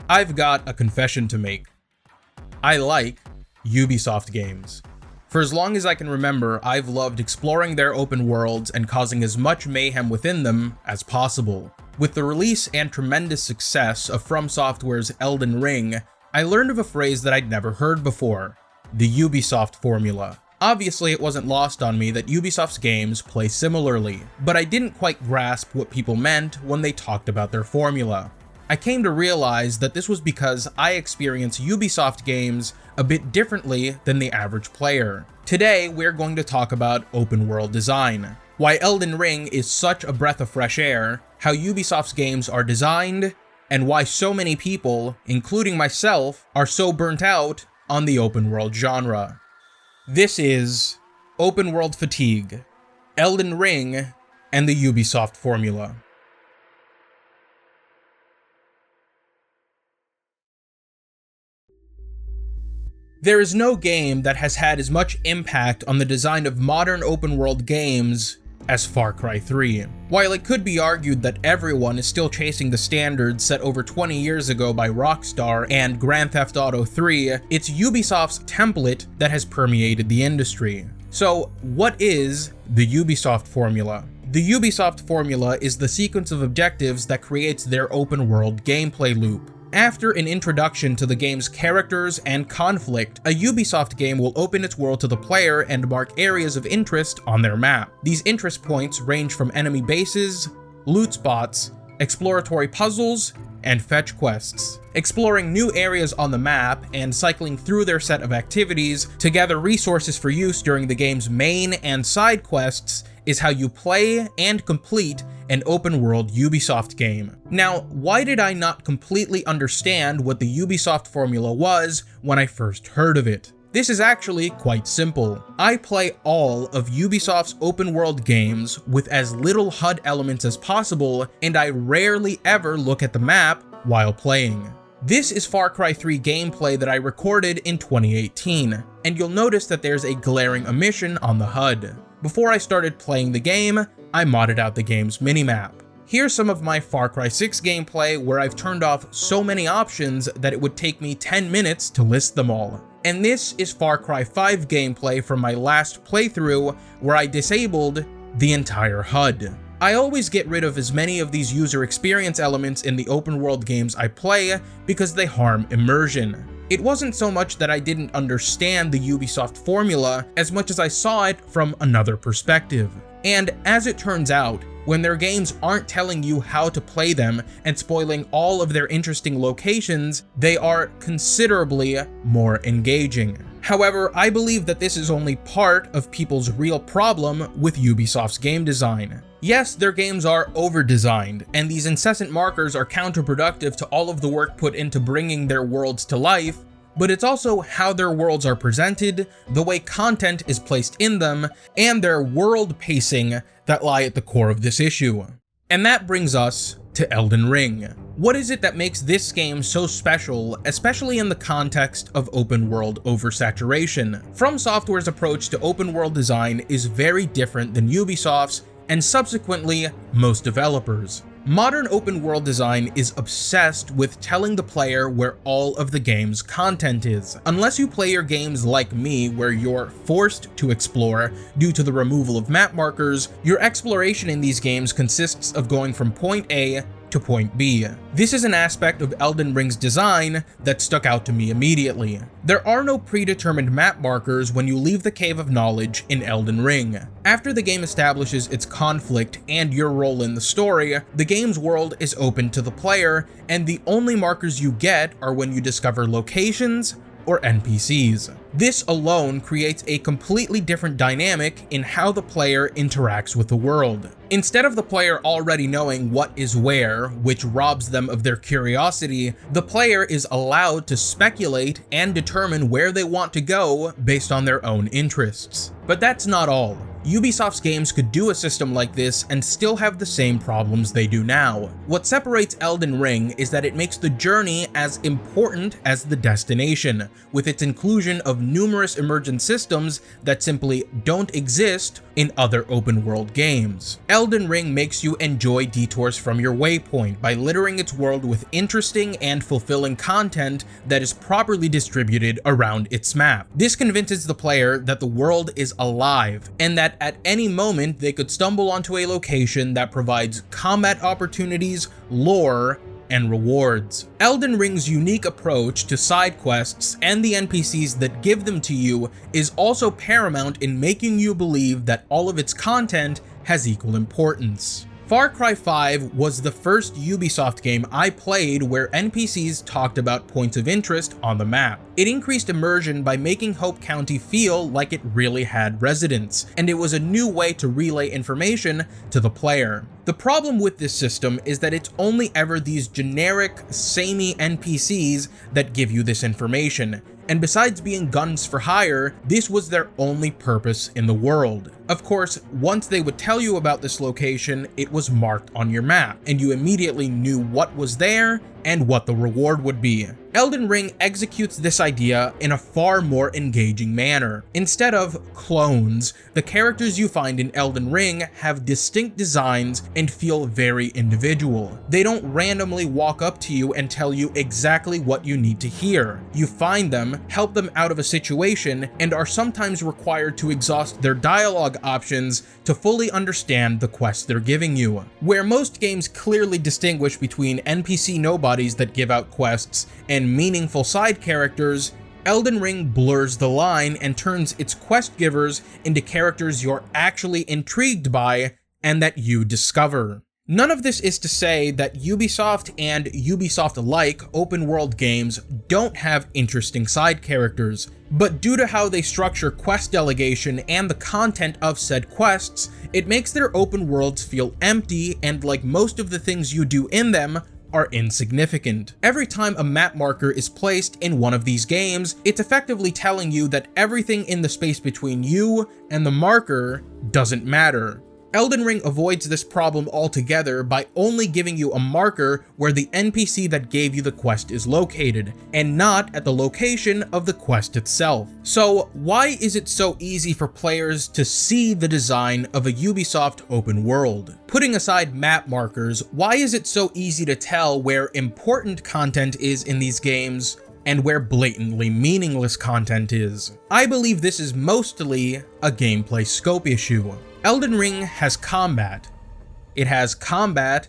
I've got a confession to make. I like Ubisoft games. For as long as I can remember, I've loved exploring their open worlds and causing as much mayhem within them as possible. With the release and tremendous success of From Software's Elden Ring, I learned of a phrase that I'd never heard before: the Ubisoft formula. Obviously, it wasn't lost on me that Ubisoft's games play similarly, but I didn't quite grasp what people meant when they talked about their formula. I came to realize that this was because I experience Ubisoft games a bit differently than the average player. Today, we're going to talk about open world design, why Elden Ring is such a breath of fresh air, how Ubisoft's games are designed, and why so many people, including myself, are so burnt out on the open world genre. This is Open World Fatigue, Elden Ring, and the Ubisoft formula. There is no game that has had as much impact on the design of modern open-world games as Far Cry 3. While it could be argued that everyone is still chasing the standards set over 20 years ago by Rockstar and Grand Theft Auto 3, it's Ubisoft's template that has permeated the industry. So, what is the Ubisoft formula? The Ubisoft formula is the sequence of objectives that creates their open-world gameplay loop. After an introduction to the game's characters and conflict, a Ubisoft game will open its world to the player and mark areas of interest on their map. These interest points range from enemy bases, loot spots, exploratory puzzles, and fetch quests. Exploring new areas on the map and cycling through their set of activities to gather resources for use during the game's main and side quests is how you play and complete an open-world Ubisoft game. Now, why did I not completely understand what the Ubisoft formula was when I first heard of it? This is actually quite simple. I play all of Ubisoft's open-world games with as little HUD elements as possible, and I rarely ever look at the map while playing. This is Far Cry 3 gameplay that I recorded in 2018, and you'll notice that there's a glaring omission on the HUD. Before I started playing the game, I modded out the game's minimap. Here's some of my Far Cry 6 gameplay where I've turned off so many options that it would take me 10 minutes to list them all. And this is Far Cry 5 gameplay from my last playthrough where I disabled the entire HUD. I always get rid of as many of these user experience elements in the open world games I play because they harm immersion. It wasn't so much that I didn't understand the Ubisoft formula as much as I saw it from another perspective. And as it turns out, when their games aren't telling you how to play them and spoiling all of their interesting locations, they are considerably more engaging. However, I believe that this is only part of people's real problem with Ubisoft's game design. Yes, their games are over-designed, and these incessant markers are counterproductive to all of the work put into bringing their worlds to life, but it's also how their worlds are presented, the way content is placed in them, and their world pacing that lie at the core of this issue. And that brings us to Elden Ring. What is it that makes this game so special, especially in the context of open world oversaturation? From Software's approach to open world design is very different than Ubisoft's, and subsequently, most developers. Modern open world design is obsessed with telling the player where all of the game's content is. Unless you play your games like me, where you're forced to explore due to the removal of map markers, your exploration in these games consists of going from point A to point B. This is an aspect of Elden Ring's design that stuck out to me immediately. There are no predetermined map markers when you leave the Cave of Knowledge in Elden Ring. After the game establishes its conflict and your role in the story, the game's world is open to the player, and the only markers you get are when you discover locations or NPCs. This alone creates a completely different dynamic in how the player interacts with the world. Instead of the player already knowing what is where, which robs them of their curiosity, the player is allowed to speculate and determine where they want to go based on their own interests. But that's not all. Ubisoft's games could do a system like this and still have the same problems they do now. What separates Elden Ring is that it makes the journey as important as the destination, with its inclusion of numerous immersion systems that simply don't exist in other open world games. Elden Ring makes you enjoy detours from your waypoint by littering its world with interesting and fulfilling content that is properly distributed around its map. This convinces the player that the world is alive, and that at any moment they could stumble onto a location that provides combat opportunities, lore, and rewards. Elden Ring's unique approach to side quests and the NPCs that give them to you is also paramount in making you believe that all of its content has equal importance. Far Cry 5 was the first Ubisoft game I played where NPCs talked about points of interest on the map. It increased immersion by making Hope County feel like it really had residents, and it was a new way to relay information to the player. The problem with this system is that it's only ever these generic, samey NPCs that give you this information, and besides being guns for hire, this was their only purpose in the world. Of course, once they would tell you about this location, it was marked on your map, and you immediately knew what was there and what the reward would be. Elden Ring executes this idea in a far more engaging manner. Instead of clones, the characters you find in Elden Ring have distinct designs and feel very individual. They don't randomly walk up to you and tell you exactly what you need to hear. You find them, help them out of a situation, and are sometimes required to exhaust their dialogue options to fully understand the quest they're giving you. Where most games clearly distinguish between NPC nobodies that give out quests and meaningful side characters, Elden Ring blurs the line and turns its quest givers into characters you're actually intrigued by and that you discover. None of this is to say that Ubisoft and Ubisoft-like open-world games don't have interesting side characters, but due to how they structure quest delegation and the content of said quests, it makes their open worlds feel empty and like most of the things you do in them are insignificant. Every time a map marker is placed in one of these games, it's effectively telling you that everything in the space between you and the marker doesn't matter. Elden Ring avoids this problem altogether by only giving you a marker where the NPC that gave you the quest is located, and not at the location of the quest itself. So why is it so easy for players to see the design of a Ubisoft open world? Putting aside map markers, why is it so easy to tell where important content is in these games and where blatantly meaningless content is? I believe this is mostly a gameplay scope issue. Elden Ring has combat. It has combat,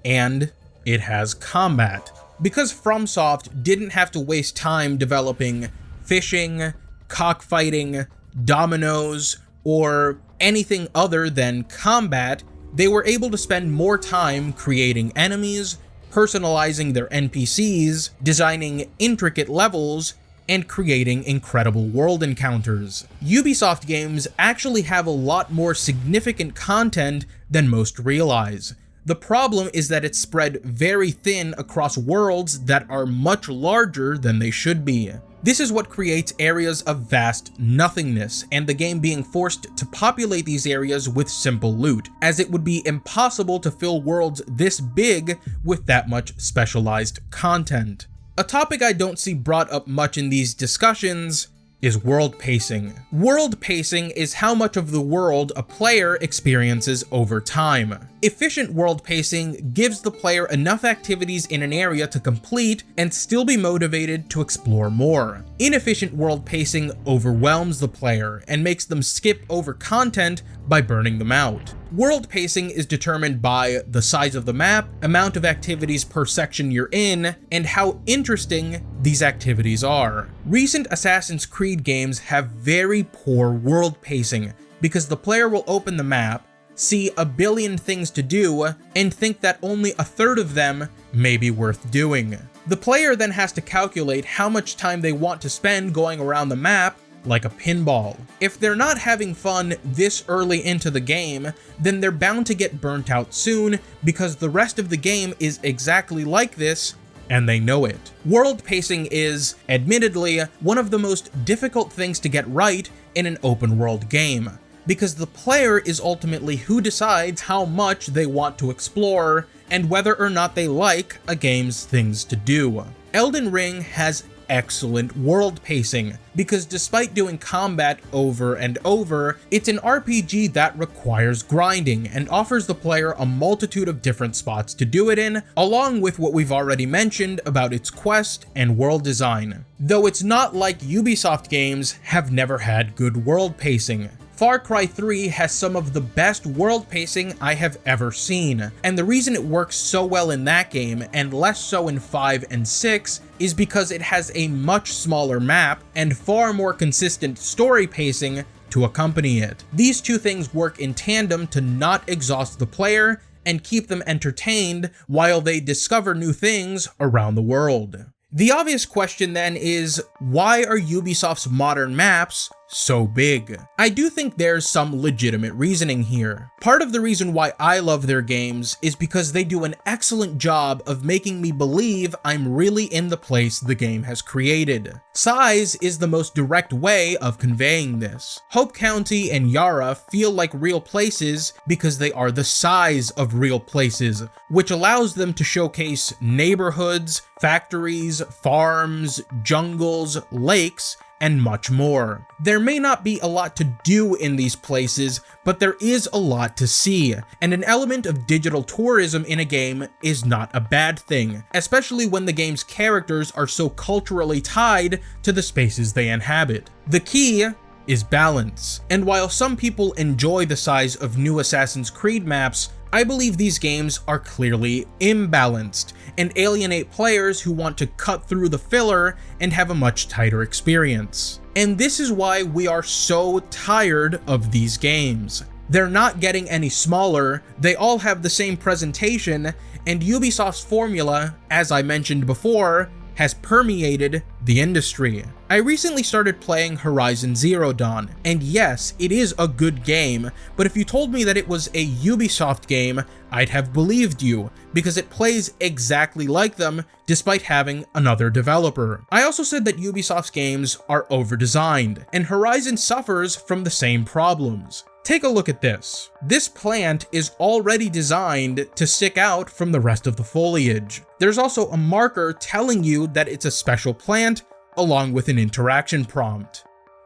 and it has combat. Because FromSoft didn't have to waste time developing fishing, cockfighting, dominoes, or anything other than combat, they were able to spend more time creating enemies, personalizing their NPCs, designing intricate levels, and creating incredible world encounters. Ubisoft games actually have a lot more significant content than most realize. The problem is that it's spread very thin across worlds that are much larger than they should be. This is what creates areas of vast nothingness, and the game being forced to populate these areas with simple loot, as it would be impossible to fill worlds this big with that much specialized content. A topic I don't see brought up much in these discussions is world pacing. World pacing is how much of the world a player experiences over time. Efficient world pacing gives the player enough activities in an area to complete and still be motivated to explore more. Inefficient world pacing overwhelms the player and makes them skip over content by burning them out. World pacing is determined by the size of the map, amount of activities per section you're in, and how interesting these activities are. Recent Assassin's Creed games have very poor world pacing because the player will open the map, see a billion things to do, and think that only a third of them may be worth doing. The player then has to calculate how much time they want to spend going around the map like a pinball. If they're not having fun this early into the game, then they're bound to get burnt out soon because the rest of the game is exactly like this, and they know it. World pacing is, admittedly, one of the most difficult things to get right in an open world game. because the player is ultimately who decides how much they want to explore and whether or not they like a game's things to do. Elden Ring has excellent world pacing, because despite doing combat over and over, it's an RPG that requires grinding and offers the player a multitude of different spots to do it in, along with what we've already mentioned about its quest and world design. Though it's not like Ubisoft games have never had good world pacing. Far Cry 3 has some of the best world pacing I have ever seen, and the reason it works so well in that game and less so in 5 and 6 is because it has a much smaller map and far more consistent story pacing to accompany it. These two things work in tandem to not exhaust the player and keep them entertained while they discover new things around the world. The obvious question then is, why are Ubisoft's modern maps so big? I do think there's some legitimate reasoning here. Part of the reason why I love their games is because they do an excellent job of making me believe I'm really in the place the game has created. Size is the most direct way of conveying this. Hope County and Yara feel like real places because they are the size of real places, which allows them to showcase neighborhoods, factories, farms, jungles, lakes, and much more. There may not be a lot to do in these places, but there is a lot to see, and an element of digital tourism in a game is not a bad thing, especially when the game's characters are so culturally tied to the spaces they inhabit. The key is balance, and while some people enjoy the size of new Assassin's Creed maps, I believe these games are clearly imbalanced and alienate players who want to cut through the filler and have a much tighter experience. And this is why we are so tired of these games. They're not getting any smaller, they all have the same presentation, and Ubisoft's formula, as I mentioned before, has permeated the industry. I recently started playing Horizon Zero Dawn, and yes, it is a good game, but if you told me that it was a Ubisoft game, I'd have believed you, because it plays exactly like them, despite having another developer. I also said that Ubisoft's games are over-designed, and Horizon suffers from the same problems. Take a look at this. This plant is already designed to stick out from the rest of the foliage. There's also a marker telling you that it's a special plant, along with an interaction prompt.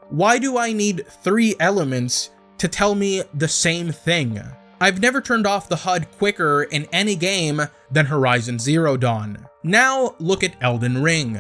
Why do I need 3 elements to tell me the same thing? I've never turned off the HUD quicker in any game than Horizon Zero Dawn. Now look at Elden Ring.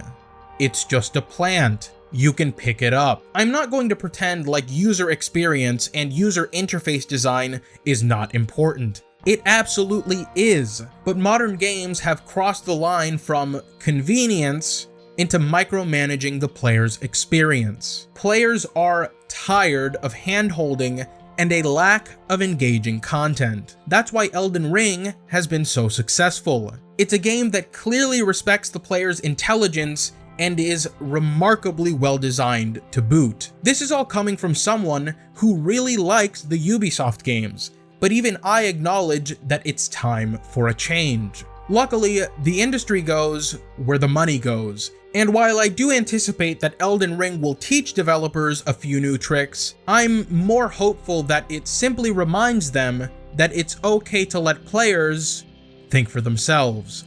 It's just a plant. You can pick it up. I'm not going to pretend like user experience and user interface design is not important. It absolutely is, but modern games have crossed the line from convenience into micromanaging the player's experience. Players are tired of hand-holding and a lack of engaging content. That's why Elden Ring has been so successful. It's a game that clearly respects the player's intelligence and is remarkably well designed to boot. This is all coming from someone who really likes the Ubisoft games, but even I acknowledge that it's time for a change. Luckily, the industry goes where the money goes, and while I do anticipate that Elden Ring will teach developers a few new tricks, I'm more hopeful that it simply reminds them that it's okay to let players think for themselves.